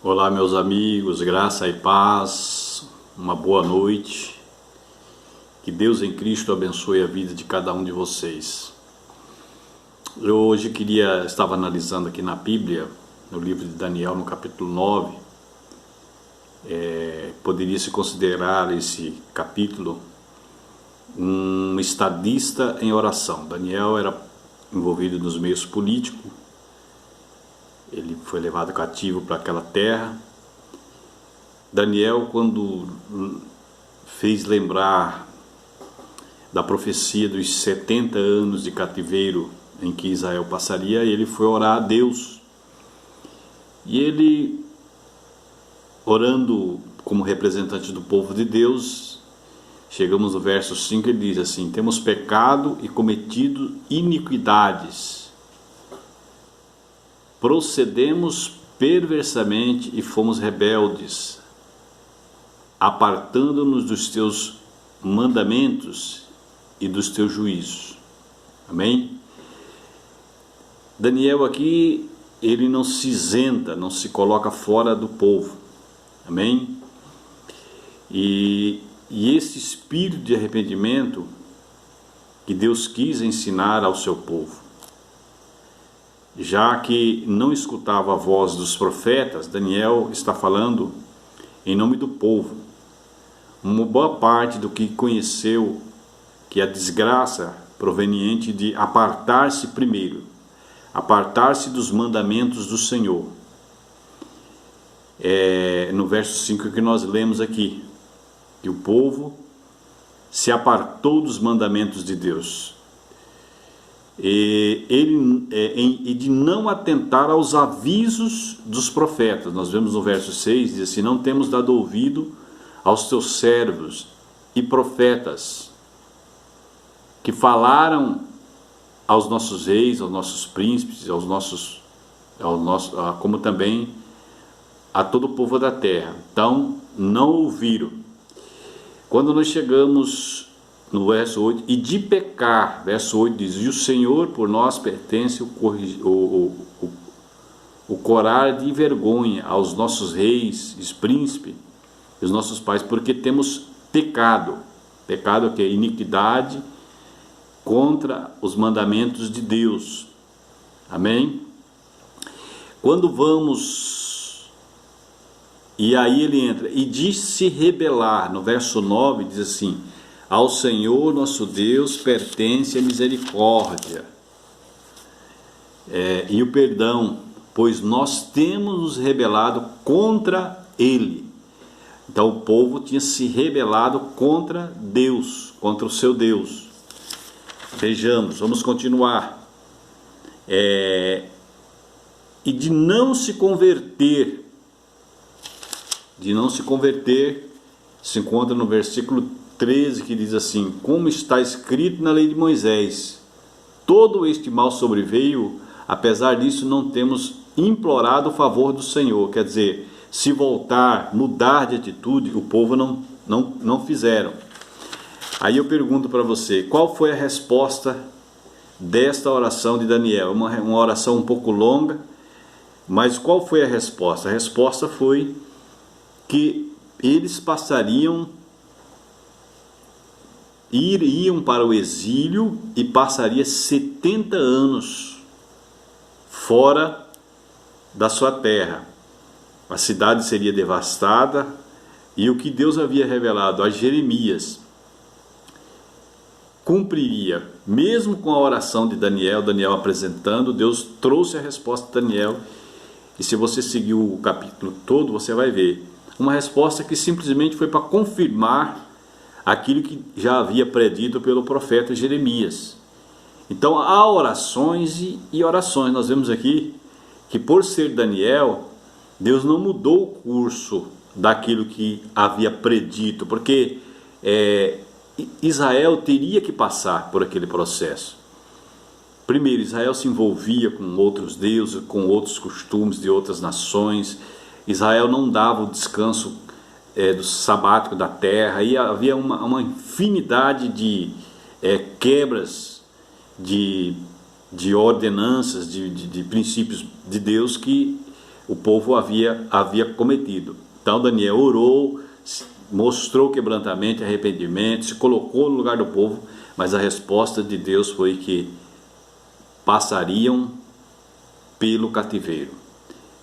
Olá, meus amigos, graça e paz, uma boa noite. Que Deus em Cristo abençoe a vida de cada um de vocês. Eu hoje estava analisando aqui na Bíblia, no livro de Daniel, no capítulo 9. Poderia se considerar esse capítulo um estadista em oração. Daniel era envolvido nos meios políticos. Ele foi levado cativo para aquela terra. Daniel, quando fez lembrar da profecia dos 70 anos de cativeiro em que Israel passaria, ele foi orar a Deus. E ele, orando como representante do povo de Deus, chegamos no verso 5, ele diz assim: temos pecado e cometido iniquidades. Procedemos perversamente e fomos rebeldes, apartando-nos dos teus mandamentos e dos teus juízos. Amém? Daniel aqui, ele não se isenta, não se coloca fora do povo. Amém? E esse espírito de arrependimento que Deus quis ensinar ao seu povo. Já que não escutava a voz dos profetas, Daniel está falando em nome do povo. Uma boa parte do que conheceu que a desgraça proveniente de apartar-se primeiro, apartar-se dos mandamentos do Senhor. No verso 5 que nós lemos aqui, que o povo se apartou dos mandamentos de Deus. E de não atentar aos avisos dos profetas. Nós vemos no verso 6, diz assim: não temos dado ouvido aos teus servos e profetas, que falaram aos nossos reis, aos nossos príncipes, como também a todo o povo da terra. Então, não ouviram. Quando nós chegamos no verso 8, e de pecar, verso 8 diz: e o Senhor por nós pertence o corar de vergonha aos nossos reis, os príncipes, os nossos pais, porque temos pecado. Pecado que é iniquidade contra os mandamentos de Deus. Amém? Quando vamos, e aí ele entra, e de se rebelar, no verso 9 diz assim: ao Senhor nosso Deus pertence a misericórdia e o perdão, pois nós temos nos rebelado contra Ele. Então o povo tinha se rebelado contra Deus, contra o seu Deus. Vejamos, vamos continuar. E de não se converter, se encontra no versículo 13, que diz assim: como está escrito na lei de Moisés, todo este mal sobreveio, apesar disso não temos implorado o favor do Senhor. Quer dizer, se voltar, mudar de atitude, o povo não fizeram. Aí eu pergunto para você, qual foi a resposta desta oração de Daniel? Uma oração um pouco longa, mas qual foi a resposta? A resposta foi que eles iriam para o exílio e passaria 70 anos fora da sua terra. A cidade seria devastada, e o que Deus havia revelado a Jeremias cumpriria. Mesmo com a oração de Daniel apresentando, Deus trouxe a resposta de Daniel. E se você seguir o capítulo todo, você vai ver uma resposta que simplesmente foi para confirmar aquilo que já havia predito pelo profeta Jeremias. Então há orações e orações. Nós vemos aqui que, por ser Daniel, Deus não mudou o curso daquilo que havia predito, porque Israel teria que passar por aquele processo. Primeiro, Israel se envolvia com outros deuses, com outros costumes de outras nações. Israel não dava o descanso do sabático da terra, e havia uma infinidade de quebras de ordenanças, de princípios de Deus, que o povo havia cometido. Então Daniel orou, mostrou quebrantamento e arrependimento, se colocou no lugar do povo, mas a resposta de Deus foi que passariam pelo cativeiro.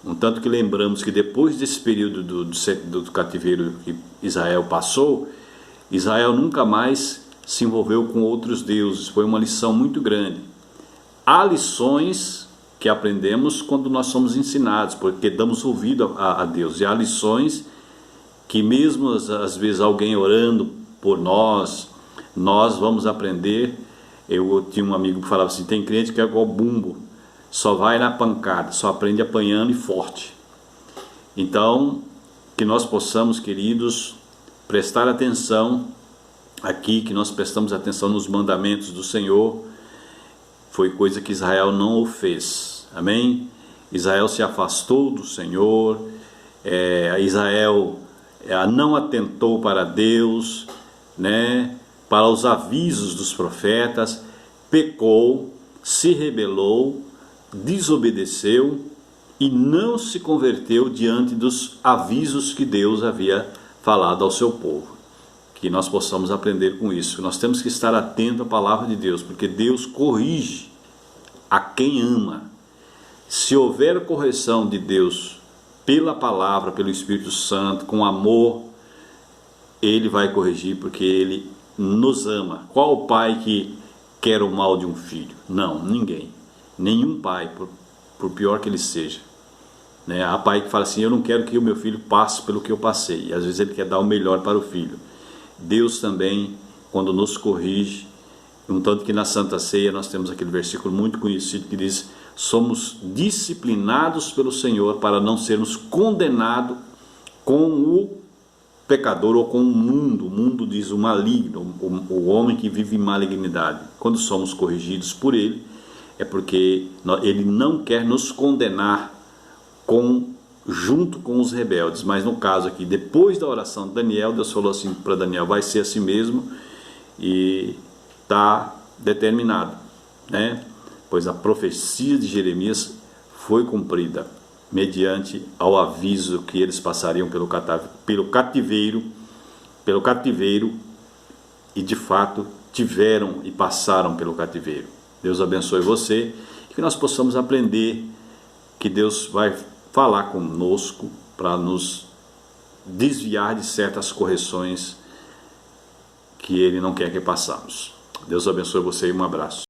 Um tanto que lembramos que depois desse período do cativeiro que Israel passou, Israel nunca mais se envolveu com outros deuses. Foi uma lição muito grande. Há lições que aprendemos quando nós somos ensinados, porque damos ouvido a Deus. E há lições que mesmo às vezes alguém orando por nós vamos aprender. Eu tinha um amigo que falava assim, tem crente que é igual bumbo, só vai na pancada, só aprende apanhando e forte. Então, que nós possamos, queridos, prestar atenção aqui, que nós prestamos atenção nos mandamentos do Senhor. Foi coisa que Israel não o fez, amém? Israel se afastou do Senhor, Israel não atentou para Deus, né? Para os avisos dos profetas, pecou, se rebelou, desobedeceu e não se converteu diante dos avisos que Deus havia falado ao seu povo. Que nós possamos aprender com isso. Nós temos que estar atento à palavra de Deus, porque Deus corrige a quem ama. Se houver correção de Deus pela palavra, pelo Espírito Santo, com amor, Ele vai corrigir, porque Ele nos ama. Qual o pai que quer o mal de um filho? Não, ninguém. Nenhum pai, por pior que ele seja. Né? Há pai que fala assim, eu não quero que o meu filho passe pelo que eu passei. E às vezes ele quer dar o melhor para o filho. Deus também, quando nos corrige, um tanto que na Santa Ceia nós temos aquele versículo muito conhecido que diz, somos disciplinados pelo Senhor para não sermos condenados com o pecador ou com o mundo diz o maligno, o homem que vive em malignidade. Quando somos corrigidos por Ele, é porque Ele não quer nos condenar junto com os rebeldes. Mas no caso aqui, depois da oração de Daniel, Deus falou assim para Daniel, vai ser assim mesmo, e está determinado, né? Pois a profecia de Jeremias foi cumprida, mediante ao aviso que eles passariam pelo cativeiro, e de fato tiveram e passaram pelo cativeiro. Deus abençoe você e que nós possamos aprender que Deus vai falar conosco para nos desviar de certas correções que Ele não quer que passamos. Deus abençoe você e um abraço.